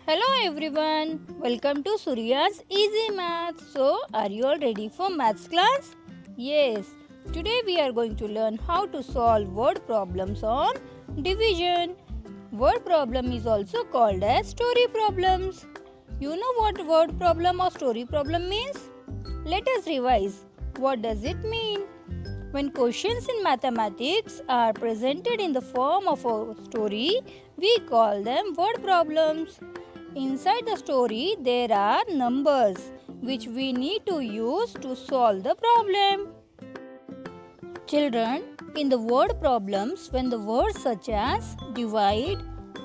Hello everyone, welcome to Surya's Easy Maths. So, are you all ready for maths class? Yes, today we are going to learn how to solve word problems on division. Word problem is also called as story problems. You know what word problem or story problem means? Let us revise. What does it mean? When questions in mathematics are presented in the form of a story, we call them word problems. Inside the story, there are numbers which we need to use to solve the problem. Children, in the word problems, when the words such as divide,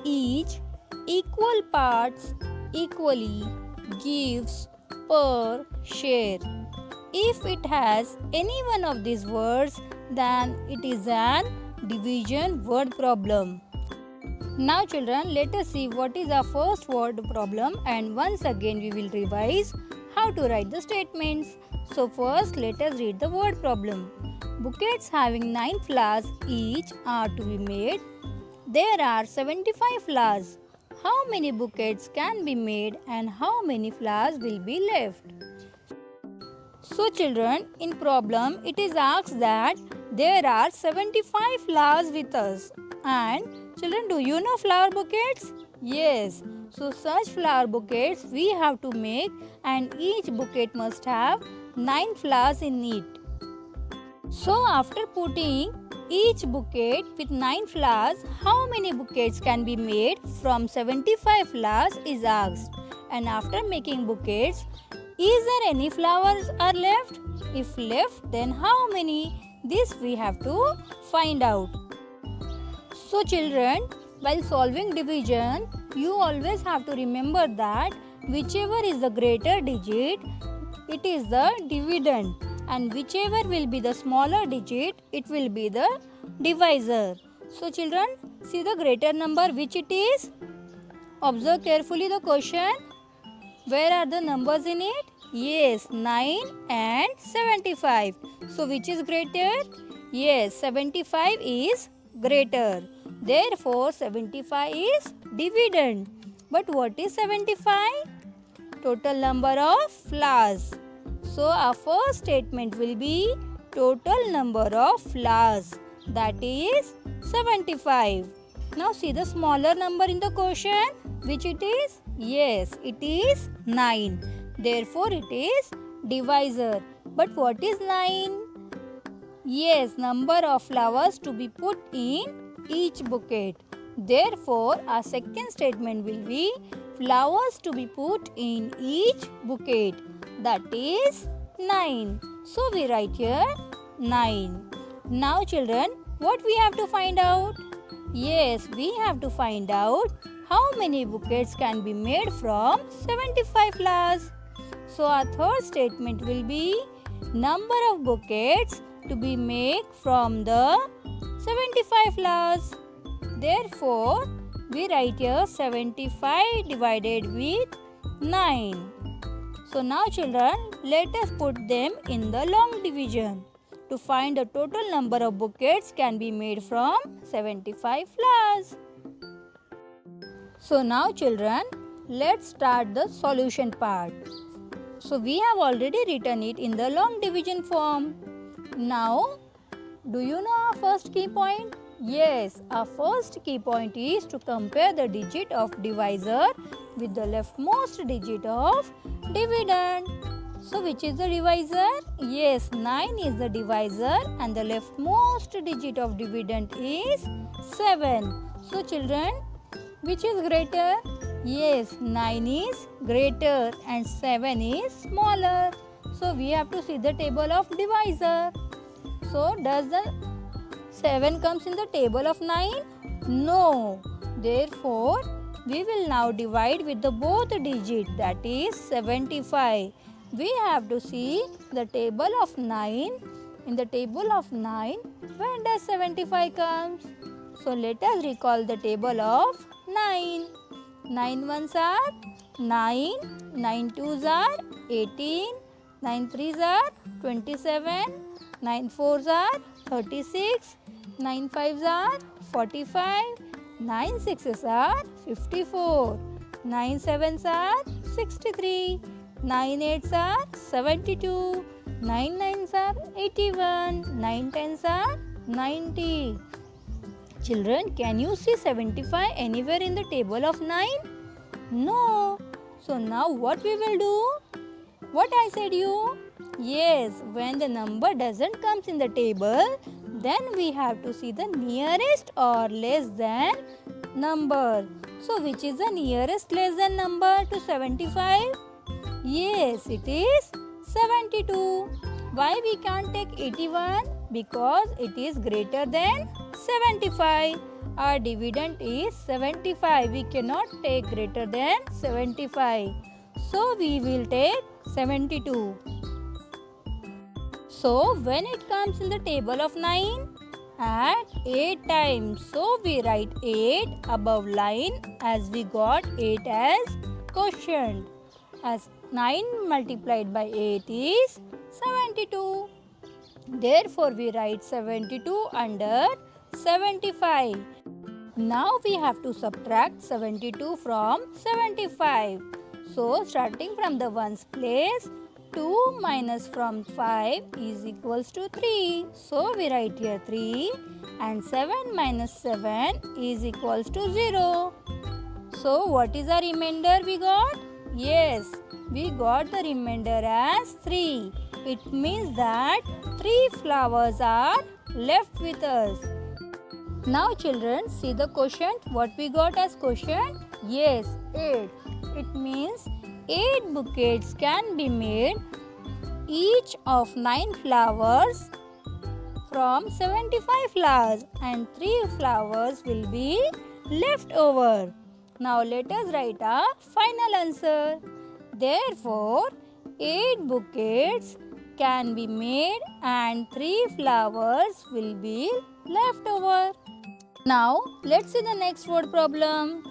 each, equal parts, equally, gives, per, share. If it has any one of these words, then it is an division word problem. Now children, let us see what is our first word problem, and once again we will revise how to write the statements. So first let us read the word problem. Bouquets having 9 flowers each are to be made. There are 75 flowers. How many bouquets can be made and how many flowers will be left? So children, in problem it is asked that there are 75 flowers with us. And children, do you know flower bouquets? Yes. So such flower bouquets we have to make, and each bouquet must have 9 flowers in it. So after putting each bouquet with 9 flowers, how many bouquets can be made from 75 flowers is asked. And after making bouquets, is there any flowers are left? If left, then how many? This we have to find out. So children, while solving division, you always have to remember that whichever is the greater digit, it is the dividend, and whichever will be the smaller digit, it will be the divisor. So children, see the greater number which it is. Observe carefully the question. Where are the numbers in it? Yes, 9 and 75. So which is greater? Yes, 75 is greater. Therefore, 75 is dividend. But what is 75? Total number of flowers. So our first statement will be total number of flowers. That is 75. Now see the smaller number in the question. Which it is? Yes, it is 9. Therefore, it is divisor. But what is 9? Yes, number of flowers to be put in each bouquet. Therefore, our second statement will be flowers to be put in each bouquet. That is 9. So, we write here 9. Now, children, what we have to find out? Yes, we have to find out how many bouquets can be made from 75 flowers. So our third statement will be number of bouquets to be made from the 75 flowers. Therefore, we write here 75 divided with 9. So now children, let us put them in the long division. To find the total number of bouquets can be made from 75 flowers. So now children, let's start the solution part. So we have already written it in the long division form. Now, do you know our first key point? Yes, our first key point is to compare the digit of divisor with the leftmost digit of dividend. So which is the divisor? Yes, 9 is the divisor and the leftmost digit of dividend is 7. So children, which is greater? Yes, 9 is greater and 7 is smaller. So we have to see the table of divisor. So does the 7 comes in the table of 9? No. Therefore, we will now divide with the both digit, that is 75. We have to see the table of 9. In the table of 9, when does 75 comes? So let us recall the table of 9. 9 ones are 9, 9 twos are 18, 9 threes are 27, 9 fours are 36, 9 fives are 45, 9 sixes are 54. 9 sevens are 63. 9 eights are 72. 9 nines are 81. 9 tens are 90. Children, can you see 75 anywhere in the table of 9? No. So now what we will do? What I said you? Yes, when the number doesn't comes in the table, then we have to see the nearest or less than number. So which is the nearest less than number to 75? Yes, it is 72. Why we can't take 81? Because it is greater than 75. Our dividend is 75. We cannot take greater than 75. So we will take 72. So when it comes in the table of 9, add 8 times. So we write 8 above line as we got 8 as quotient. As 9 multiplied by 8 is 72. Therefore we write 72 under 75. Now we have to subtract 72 from 75. So starting from the ones place, 2 minus from 5 is equals to 3. So we write here 3 and 7 minus 7 is equals to 0. So what is our remainder we got? Yes, we got the remainder as 3. It means that 3 flowers are left with us. Now children, see the quotient. What we got as quotient? Yes, 8. It means 8 bouquets can be made, each of 9 flowers from 75 flowers, and 3 flowers will be left over. Now let us write our final answer. Therefore, 8 bouquets can be made and 3 flowers will be left over. Now let's see the next word problem.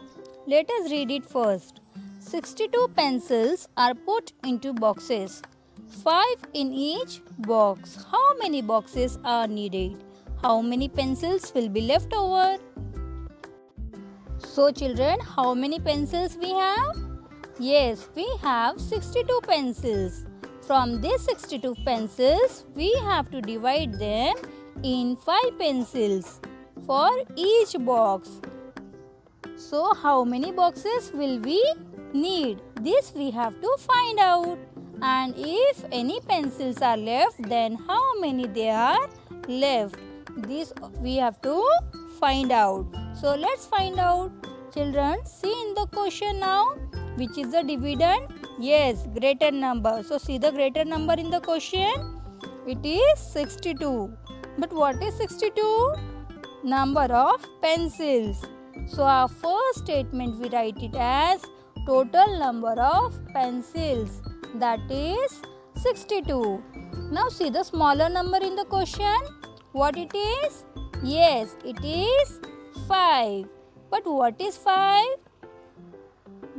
Let us read it first. 62 pencils are put into boxes, 5 in each box. How many boxes are needed? How many pencils will be left over? So children, how many pencils we have? Yes, we have 62 pencils. From these 62 pencils, we have to divide them in 5 pencils for each box. So how many boxes will we need? This we have to find out. And if any pencils are left, then how many there are left? This we have to find out. So let's find out. Children, see in the question now. Which is the dividend? Yes, greater number. So see the greater number in the question. It is 62. But what is 62? Number of pencils. So our first statement we write it as total number of pencils. That is 62. Now see the smaller number in the question. What it is? Yes, it is 5. But what is 5?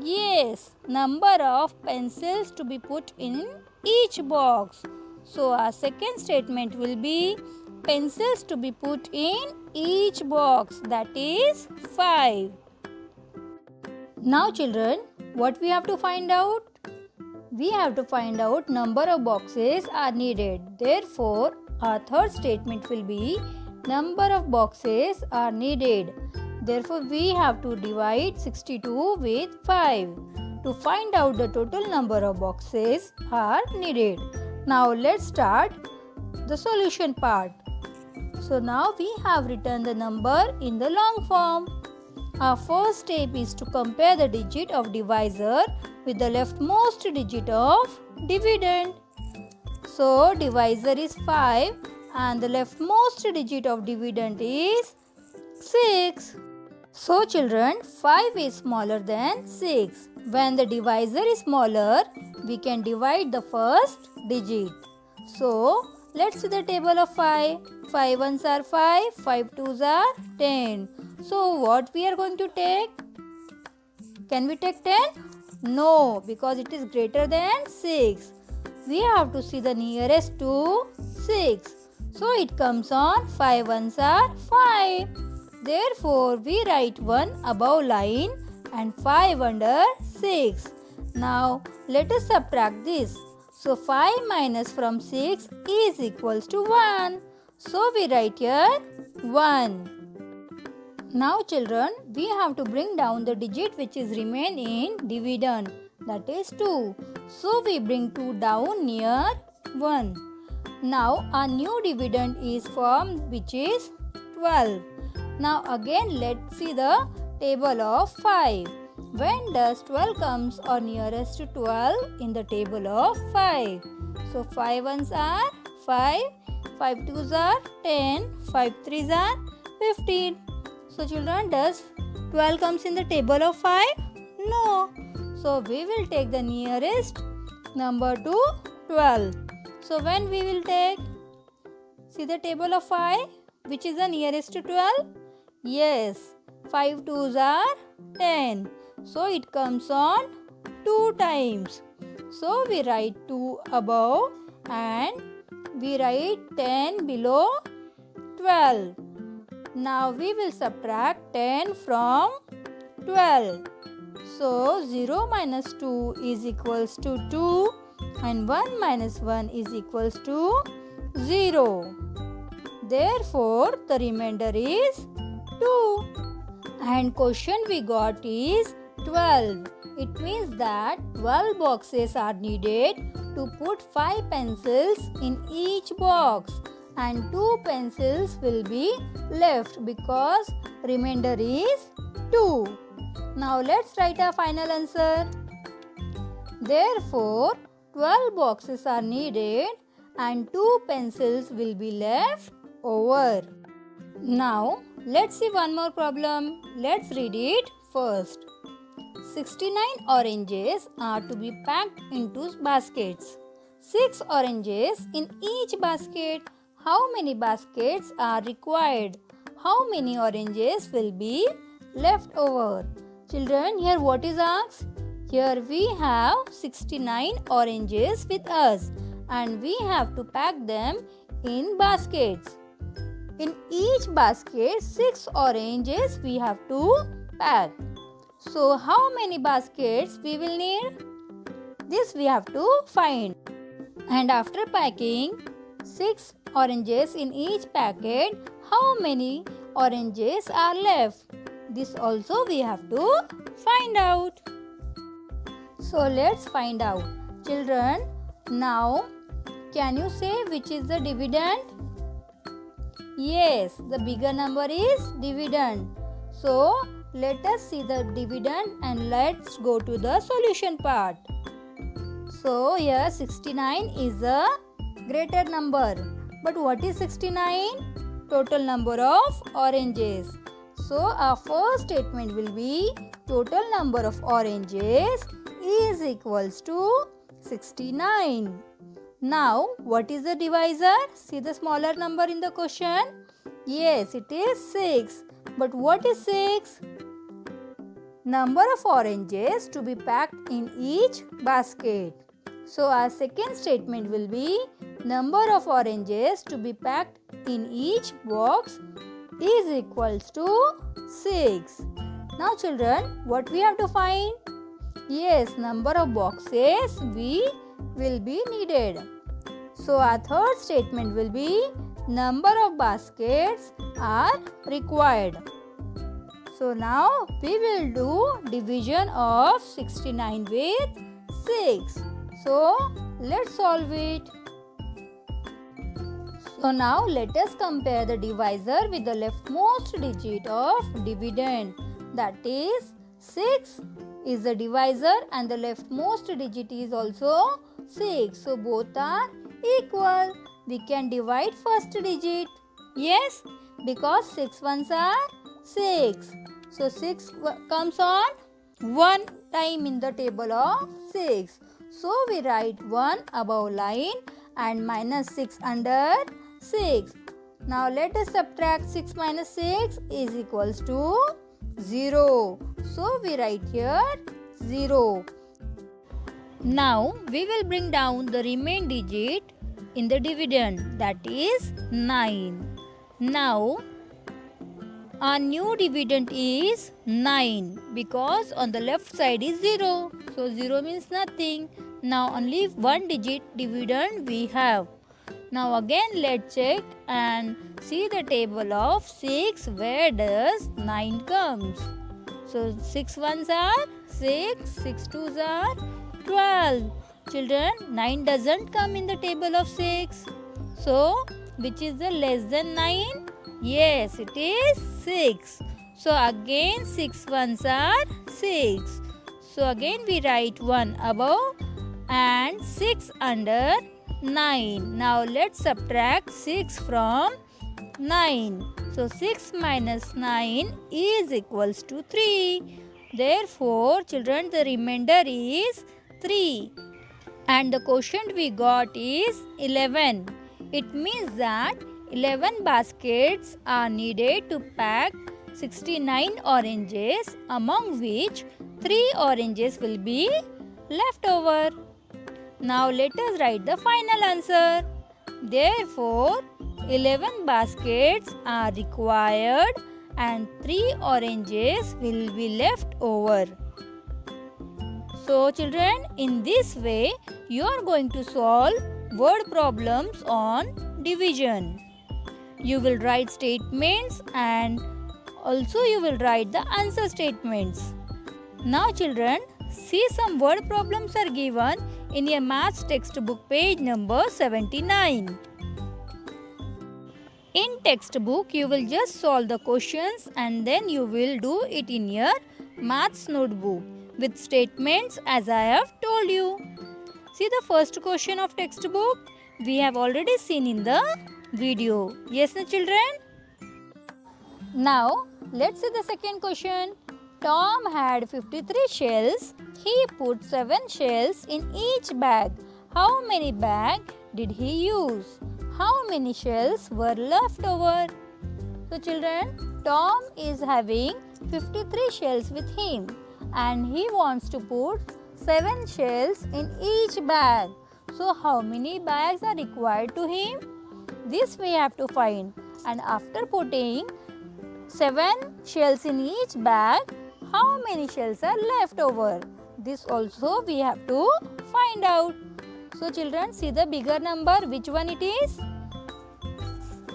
Yes, number of pencils to be put in each box. So our second statement will be pencils to be put in each box, that is 5. Now children, what we have to find out? We have to find out number of boxes are needed. Therefore, our third statement will be number of boxes are needed. Therefore, we have to divide 62 with 5 to find out the total number of boxes are needed. Now, let's start the solution part. So, now we have written the number in the long form. Our first step is to compare the digit of divisor with the leftmost digit of dividend. So, divisor is 5 and the leftmost digit of dividend is 6. So children, 5 is smaller than 6. When the divisor is smaller, we can divide the first digit. So, let's see the table of 5. 5 ones are 5, 5 twos are 10. So, what we are going to take? Can we take 10? No, because it is greater than 6. We have to see the nearest to 6. So, it comes on 5 ones are 5. Therefore, we write 1 above line and 5 under 6. Now let us subtract this. So 5 minus from 6 is equals to 1. So we write here 1. Now children, we have to bring down the digit which is remain in dividend, that is 2. So we bring 2 down near 1. Now a new dividend is formed which is 12. Now again let's see the table of 5. When does 12 comes or nearest to 12 in the table of 5? So 5 ones are 5, 5 twos are 10, 5 threes are 15. So children, does 12 comes in the table of 5? No. So we will take the nearest number to 12. So when we will take, see the table of 5, which is the nearest to 12? Yes, 5 twos are 10. So it comes on 2 times. So we write 2 above and we write 10 below 12. Now we will subtract 10 from 12. So 0 minus 2 is equals to 2 and 1 minus 1 is equals to 0. Therefore the remainder is 2. And question we got is 12. It means that 12 boxes are needed to put 5 pencils in each box and 2 pencils will be left because remainder is 2. Now let's write our final answer. Therefore 12 boxes are needed and 2 pencils will be left over. Now let's see one more problem. Let's read it first. 69 oranges are to be packed into baskets. 6 oranges in each basket. How many baskets are required? How many oranges will be left over? Children, here what is asked? Here we have 69 oranges with us and we have to pack them in baskets. In each basket, 6 oranges we have to pack. So how many baskets we will need? This we have to find. And after packing 6 oranges in each packet, how many oranges are left? This also we have to find out. So let's find out. Children, now can you say which is the dividend? Yes, the bigger number is dividend. So let us see the dividend and let's go to the solution part. So here 69 is a greater number. But what is 69? Total number of oranges. So our first statement will be total number of oranges is equals to 69. Now what is the divisor? See the smaller number in the question. Yes, it is 6. But what is 6? Number of oranges to be packed in each basket. So our second statement will be number of oranges to be packed in each box is equals to 6. Now children, what we have to find? Yes, number of boxes we will be needed. So our third statement will be number of baskets are required. So now we will do division of 69 with 6. So let's solve it. So now let us compare the divisor with the leftmost digit of dividend. That is 6 is the divisor and the leftmost digit is also 6. So both are equal. We can divide first digit. Yes, because 6 ones are 6. So 6 comes on 1 time in the table of 6. So we write 1 above line and minus 6 under 6. Now let us subtract 6 minus 6 is equals to 0. So we write here 0. Now we will bring down the remaining digit in the dividend, that is 9. Now Our new dividend is 9 because on the left side is 0. So 0 means nothing. Now only one digit dividend we have. Now again let's check and see the table of 6 where does 9 comes. So 6 ones are 6, 6 twos are 12. Children, 9 doesn't come in the table of 6. So which is the less than 9? Yes, it is 6. So again 6 ones are 6. So again we write 1 above and 6 under 9. Now let's subtract 6 from 9. So 6 minus 9 is equals to 3. Therefore, children, the remainder is 3. And the quotient we got is 11. It means that 11 baskets are needed to pack 69 oranges, among which 3 oranges will be left over. Now let us write the final answer. Therefore, 11 baskets are required and 3 oranges will be left over. So children, in this way, you are going to solve word problems on division. You will write statements and also you will write the answer statements. Now children, see some word problems are given in your maths textbook page number 79. In textbook, you will just solve the questions and then you will do it in your maths notebook with statements as I have told you. See the first question of textbook we have already seen in the video. Yes, children? Now, let's see the second question. Tom had 53 shells. He put 7 shells in each bag. How many bags did he use? How many shells were left over? So children, Tom is having 53 shells with him and he wants to put 7 shells in each bag. So how many bags are required to him? This we have to find. And after putting 7 shells in each bag, how many shells are left over? This also we have to find out. So children, see the bigger number, which one it is?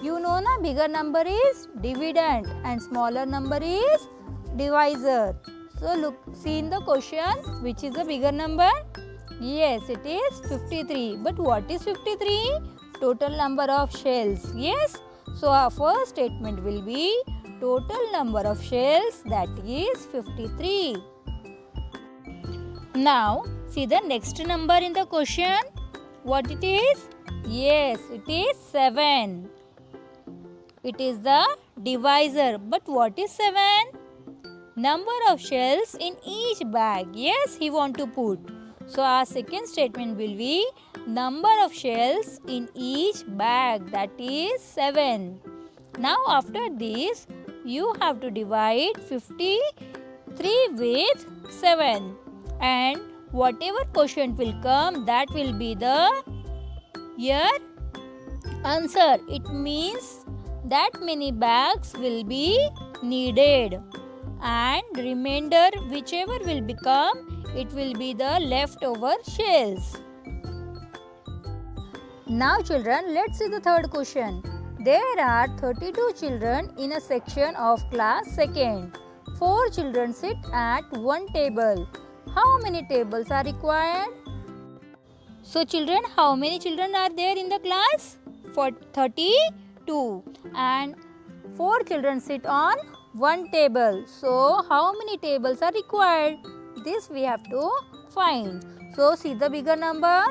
You know na, bigger number is dividend and smaller number is divisor. So look, see in the question, which is the bigger number? Yes, it is 53. But what is 53? Total number of shells. Yes. So our first statement will be total number of shells, that is 53. Now see the next number in the question. What it is? Yes, it is 7. It is the divisor. But what is 7? Number of shells in each bag. Yes, he want to put. So our second statement will be number of shells in each bag, that is 7. Now after this, you have to divide 53 with 7 and whatever quotient will come, that will be the your answer. It means that many bags will be needed and remainder whichever will become, it will be the leftover shells. Now children, let's see the third question. There are 32 children in a section of class 2nd. 4 children sit at one table. How many tables are required? So children, how many children are there in the class? For 32 and 4 children sit on one table. So how many tables are required? This we have to find. So see the bigger number.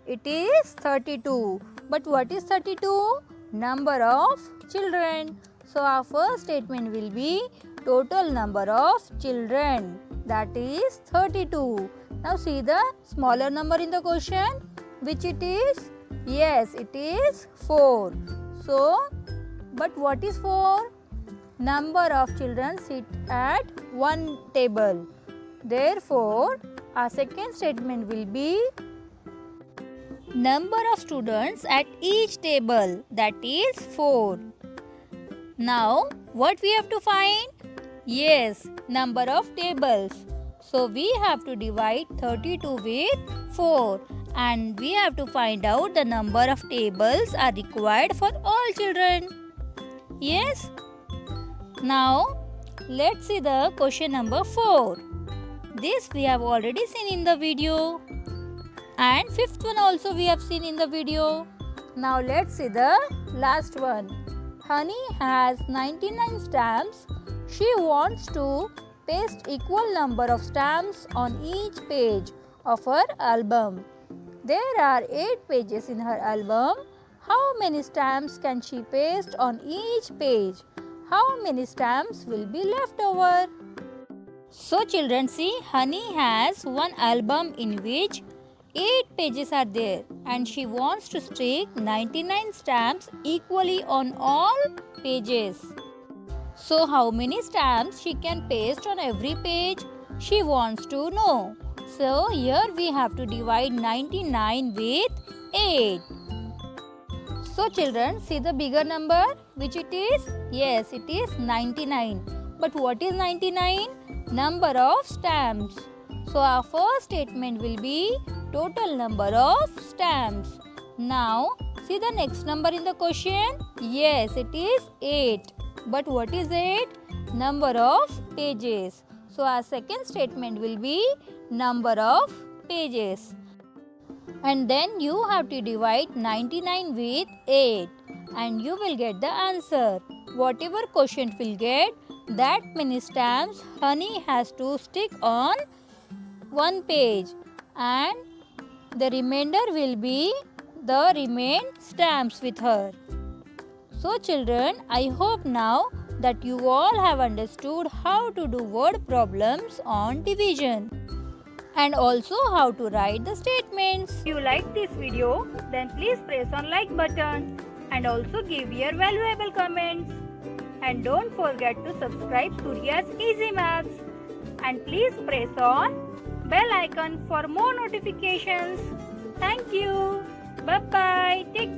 It is 32. But what is 32? Number of children. So our first statement will be total number of children, that is 32. Now see the smaller number in the question, which it is? Yes, it is 4. So, but what is 4? Number of children sit at one table. Therefore, our second statement will be number of students at each table, that is 4. Now, What we have to find? Yes, number of tables. So we have to divide 32 with 4 and we have to find out the number of tables are required for all children. Yes? Now let's see the question number 4. This we have already seen in the video. And fifth one also we have seen in the video. Now let's see the last one. Honey has 99 stamps. She wants to paste equal number of stamps on each page of her album. There are 8 pages in her album. How many stamps can she paste on each page? How many stamps will be left over? So children, see, Honey has one album in which 8 pages are there and she wants to stick 99 stamps equally on all pages. So how many stamps she can paste on every page? She wants to know. So here we have to divide 99 with 8. So children, see the bigger number which it is? Yes, it is 99. But what is 99? Number of stamps. So our first statement will be total number of stamps. Now see the next number in the question. Yes, it is 8. But what is 8? Number of pages. So our second statement will be number of pages. And then you have to divide 99 with 8 and you will get the answer. Whatever quotient will get, that many stamps Honey has to stick on one page and the remainder will be the remain stamps with her. So children, I hope now that you all have understood how to do word problems on division and also how to write the statements. If you like this video, then please press on like button and also give your valuable comments. And don't forget to subscribe Surya's Easy Maths. And please press on bell icon for more notifications. Thank you. Bye bye. Take